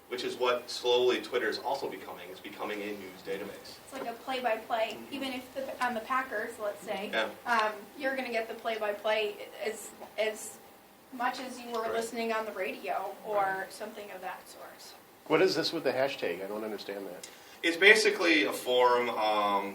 which is what slowly Twitter is also becoming. It's becoming a news database. It's like a play-by-play. Even if on the Packers, let's say, you're going to get the play-by-play as much as you were listening on the radio or something of that sort. What is this with the hashtag? I don't understand that. It's basically a forum,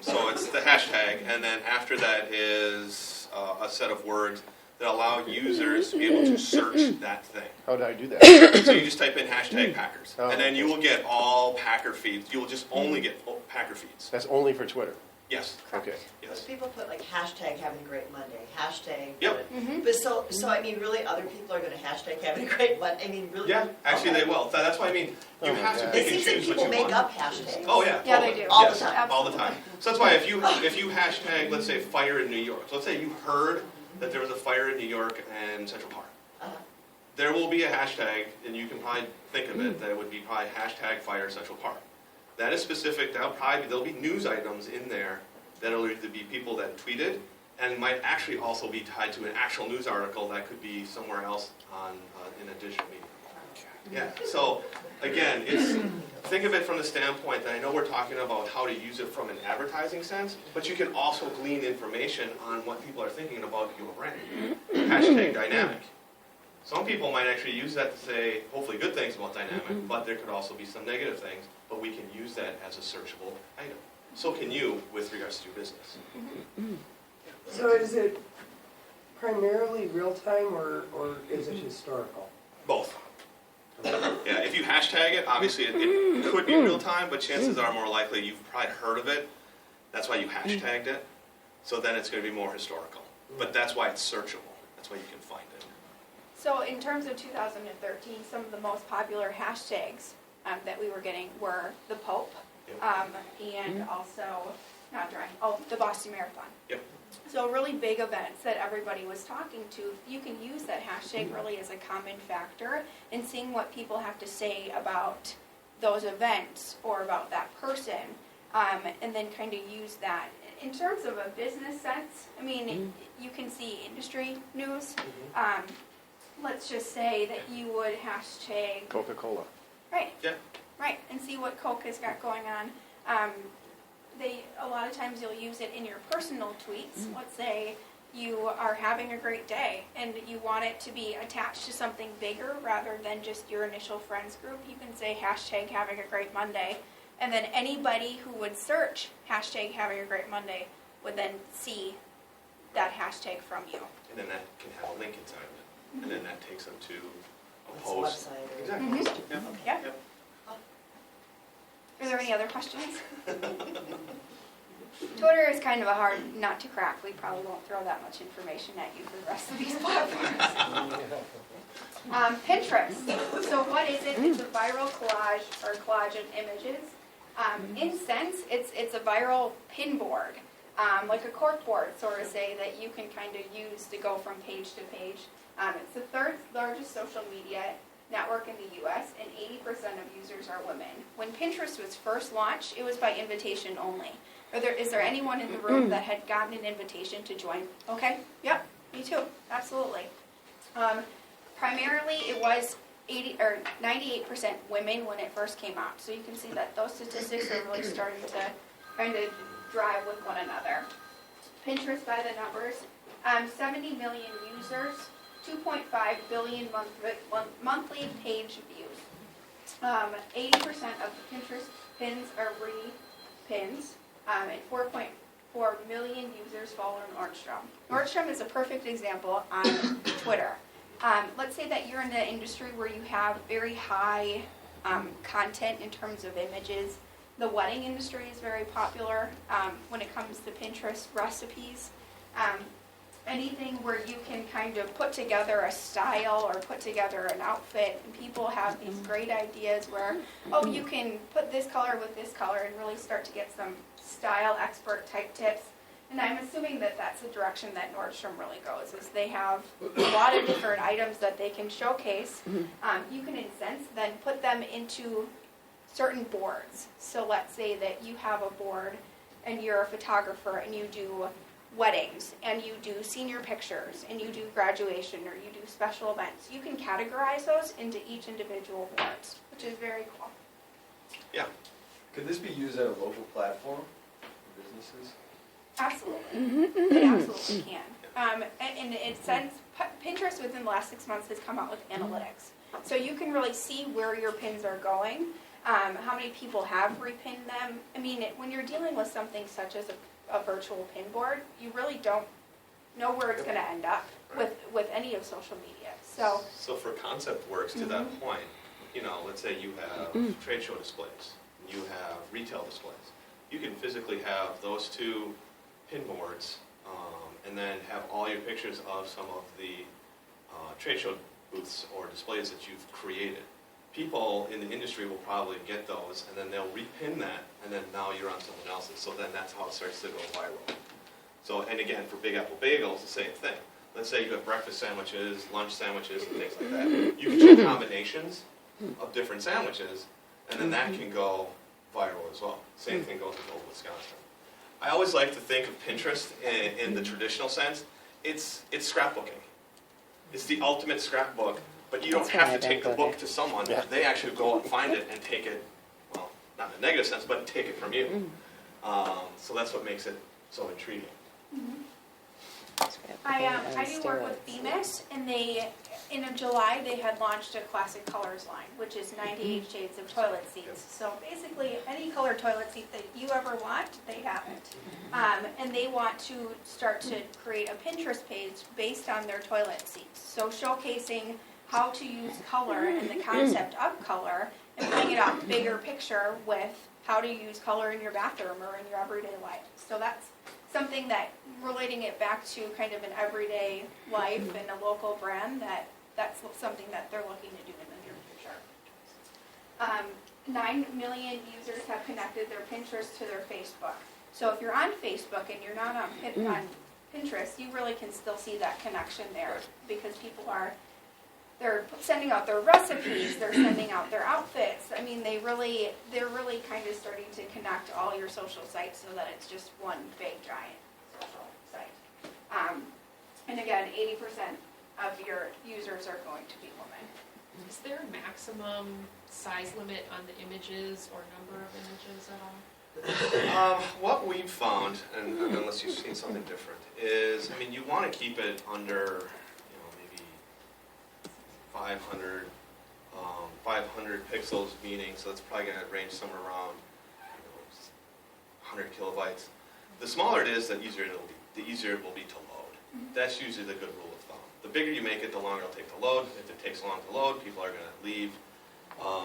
so it's the hashtag, and then after that is a set of words that allow users to be able to search that thing. How do I do that? So you just type in hashtag Packers, and then you will get all Packer feeds. You will just only get Packer feeds. That's only for Twitter? Yes. Okay. Yes. People put like hashtag having a great Monday, hashtag. Yep. But so I mean, really, other people are going to hashtag having a great Monday. I mean, really. Yeah, actually they will. That's why I mean, you have to It pick and seems like choose what people you make want. up hashtags. Oh yeah. Yeah, totally. they do. All the Yes, time. all the time. So that's why if you hashtag, let's say, fire in New York. So let's say you heard that there was a fire in New York and Central Park. There will be a hashtag, and you can probably think of it, that would be probably hashtag fire Central Park. That is specific. There'll be news items in there that'll either be people that tweeted, and might actually also be tied to an actual news article that could be somewhere else on in a digital media. Yeah. So again, think of it from the standpoint that I know we're talking about how to use it from an advertising sense, but you can also glean information on what people are thinking about your brand. Hashtag dynamic. Some people might actually use that to say, hopefully good things about dynamic, but there could also be some negative things, but we can use that as a searchable item. So can you with regards to your business. So is it primarily real-time or is it historical? Both. Yeah, if you hashtag it, obviously it could be real time, but chances are more likely you've probably heard of it. That's why you hashtagged it. So then it's going to be more historical. But that's why it's searchable. That's why you can find it. So in terms of 2013, some of the most popular hashtags that we were getting were the Pope, and also the Boston Marathon. Yep. So really big events that everybody was talking to. You can use that hashtag really as a common factor in seeing what people have to say about those events or about that person, and then kind of use that. In terms of a business sense, I mean, you can see industry news. Let's just say that you would hashtag Coca-Cola. Right. Yeah. Right, and see what Coke has got going on. A lot of times you'll use it in your personal tweets. Let's say you are having a great day and you want it to be attached to something bigger rather than just your initial friends group. You can say hashtag having a great Monday, and then anybody who would search hashtag having a great Monday would then see that hashtag from you. And then that can have a link inside of it. And then that takes them to a It's post. website or- Exactly. Yeah. Yeah. Are there any other questions? Twitter is kind of a hard nut to crack. We probably won't throw that much information at you for the rest of these platforms. Pinterest. So what is it? It's a viral collage or collage of images. In sense, it's a viral pin board, like a cork board, sort of say, that you can kind of use to go from page to page. It's the third largest social media network in the U.S., and 80% of users are women. When Pinterest was first launched, it was by invitation only. Is there anyone in the room that had gotten an invitation to join? Okay, yep, me too, absolutely. Primarily, it was 98% women when it first came out. So you can see that those statistics are really starting to kind of drive with one another. Pinterest by the numbers, 70 million users, 2.5 billion monthly page views. 80% of the Pinterest pins are re-pins, and 4.4 million users follow Nordstrom. Nordstrom is a perfect example on Twitter. Let's say that you're in an industry where you have very high content in terms of images. The wedding industry is very popular when it comes to Pinterest recipes. Anything where you can kind of put together a style or put together an outfit, and people have these great ideas where, oh, you can put this color with this color and really start to get some style expert type tips. And I'm assuming that that's the direction that Nordstrom really goes, is they have a lot of different items that they can showcase. You can, in a sense, then put them into certain boards. So let's say that you have a board and you're a photographer and you do weddings and you do senior pictures and you do graduation or you do special events, you can categorize those into each individual boards, which is very cool. Yeah. Could this be used at a local platform for businesses? Absolutely. It absolutely can. And it sends, Pinterest within the last 6 months has come out with analytics. So you can really see where your pins are going, how many people have repinned them. I mean, when you're dealing with something such as a virtual pin board, you really don't know where it's going to end up with any of social media. So for concept works, to that point, you know, let's say you have trade show displays, and you have retail displays. You can physically have those two pin boards, and then have all your pictures of some of the trade show booths or displays that you've created. People in the industry will probably get those, and then they'll repin that, and then now you're on someone else's. So then that's how it starts to go viral. So, and again, for Big Apple Bagels, the same thing. Let's say you have breakfast sandwiches, lunch sandwiches, and things like that. You can do combinations of different sandwiches, and then that can go viral as well. Same thing goes with Old Wisconsin. I always like to think of Pinterest in the traditional sense. It's scrapbooking. It's the ultimate scrapbook, but you don't That's why have I to take the don't go book to someone. They actually go and find it and take it, well, not in a negative sense, but take it from you. So that's what makes it so intriguing. I do work with Bemis, and in July, they had launched a classic colors line, which is 98 shades of toilet seats. So basically, any color toilet seat that you ever want, they have it. And they want to start to create a Pinterest page based on their toilet seats. So showcasing how to use color and the concept of color, and putting it out bigger picture with how to use color in your bathroom or in your everyday life. So that's something that, relating it back to kind of an everyday life and a local brand, that's something that they're looking to do in the near future. 9 million users have connected their Pinterest to their Facebook. So if you're on Facebook and you're not on Pinterest, you really can still see that connection there, because people they're sending out their recipes, they're sending out their outfits. I mean, they're really kind of starting to connect all your social sites so that it's just one big giant social site. And again, 80% of your users are going to be women. Is there a maximum size limit on the images or number of images at all? What we've found, and unless you've seen something different, is, I mean, you want to keep it under, maybe 500 pixels, meaning, so that's probably going to range somewhere around 100 kilobytes. The smaller it is, the easier it will be to load. That's usually the good rule of thumb. The bigger you make it, the longer it'll take to load. If it takes long to load, people are going to leave.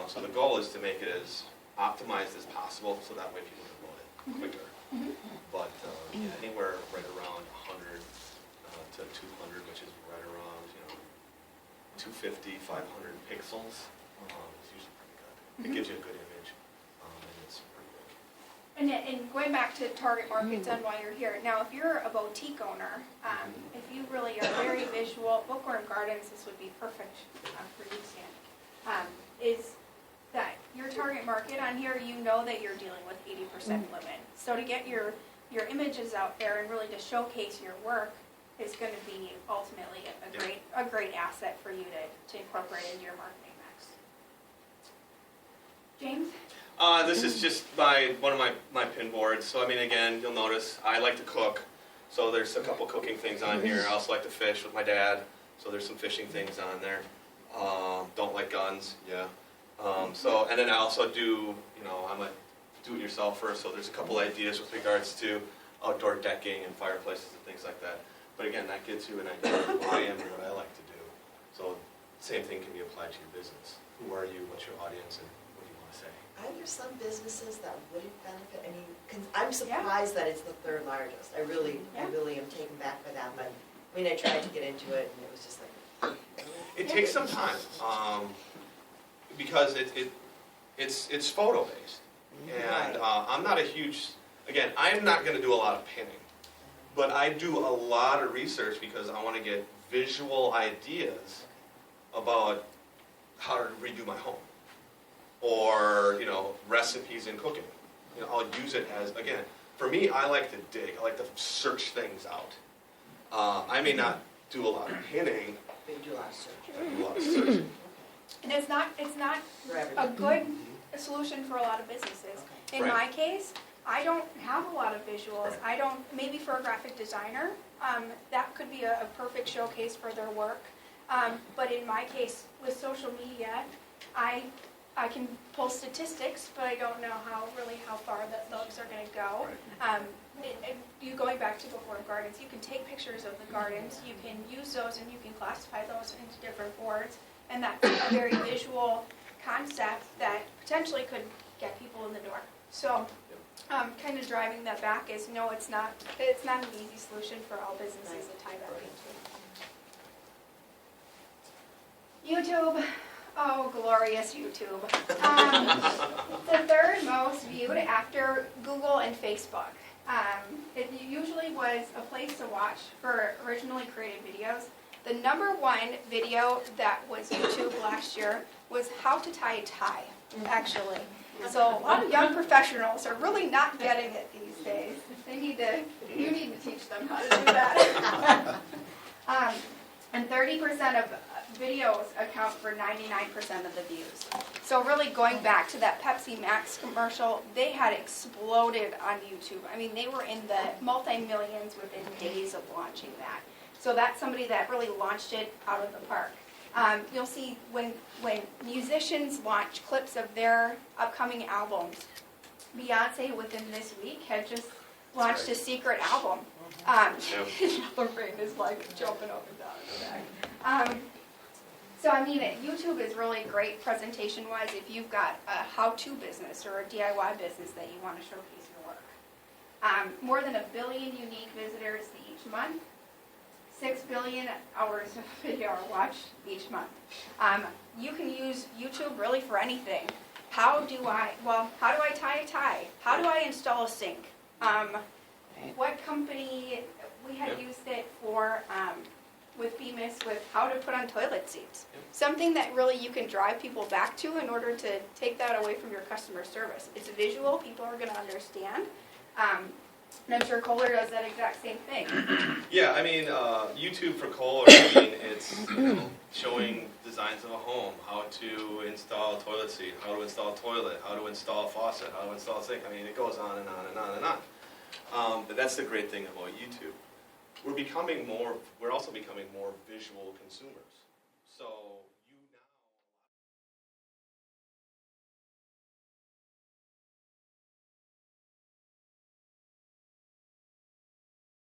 So the goal is to make it as optimized as possible, so that way people can load it quicker. But anywhere right around 100 to 200, which is right around 250, 500 pixels, is usually pretty good. It gives you a good image, and it's pretty big. And going back to target markets and why you're here, now if you're a boutique owner, if you really are very visual, Bookworm Gardens, this would be perfect for you, Sandy, is that your target market on here, you know that you're dealing with 80% women. So to get your images out there and really to showcase your work is going to be ultimately a great asset for you to incorporate into your marketing mix. James? This is just one of my pin boards. So I mean, again, you'll notice I like to cook. So there's a couple cooking things on here. I also like to fish with my dad. So there's some fishing things on there. Don't like guns, yeah. And then I also do, I'm a do-it-yourselfer, so there's a couple ideas with regards to outdoor decking and fireplaces and things like that. But again, that gives you an idea of who I am and what I like to do. So same thing can be applied to your business. Who are you? What's your audience? And what do you want to say? Are there some businesses that wouldn't benefit? I mean, I'm surprised that it's the third largest. I really am taken back by that. But I mean, I tried to get into it, and it was just like. It takes some time because it's photo based, and I'm not a huge. Again, I'm not going to do a lot of pinning, but I do a lot of research because I want to get visual ideas about how to redo my home, or recipes in cooking. I'll use it as, again, For me, I like to dig. I like to search things out. I may not do a lot of pinning, But you do a lot of search but I do a lot of searching. And it's not for a everything. good solution for a lot of businesses. In Right. my case, I don't have a lot of visuals. Right. Maybe for a graphic designer, that could be a perfect showcase for their work. But in my case, with social media, I can pull statistics, but I don't know how far those are gonna go. You going back to before gardens, you can take pictures of the gardens, you can use those and you can classify those into different boards. And that's a very visual concept that potentially could get people in the door. So, kind of driving that back is, no, it's not an easy solution for all businesses to tie that into. YouTube, oh, glorious YouTube. The third most viewed after Google and Facebook. It usually was a place to watch for originally created videos. The number one video that was YouTube last year was how to tie a tie, actually. So a lot of young professionals are really not getting it these days. You need to teach them how to do that. And 30% of videos account for 99% of the views. So really going back to that Pepsi Max commercial, they had exploded on YouTube. I mean, they were in the multi-millions within days of launching that. So that's somebody that really launched it out of the park. You'll see when musicians launch clips of their upcoming albums, Beyonce within this week had just launched a secret album. Her brain is like jumping up and down in the back. So I mean, YouTube is really great presentation-wise if you've got a how-to business or a DIY business that you want to showcase your work. More than 1 billion unique visitors each month. 6 billion hours of video are watched each month. You can use YouTube really for anything. How do I tie a tie? How do I install a sink? What company, we had used it for, with Bemis, with how to put on toilet seats. Something that really you can drive people back to in order to take that away from your customer service. It's visual, people are gonna understand. And I'm sure Kohler does that exact same thing. Yeah, I mean, YouTube for Kohler, I mean, it's showing designs of a home, how to install a toilet seat, how to install a toilet, how to install a faucet, how to install a sink. I mean, it goes on and on and on and on. But that's the great thing about YouTube. We're also becoming more visual consumers. So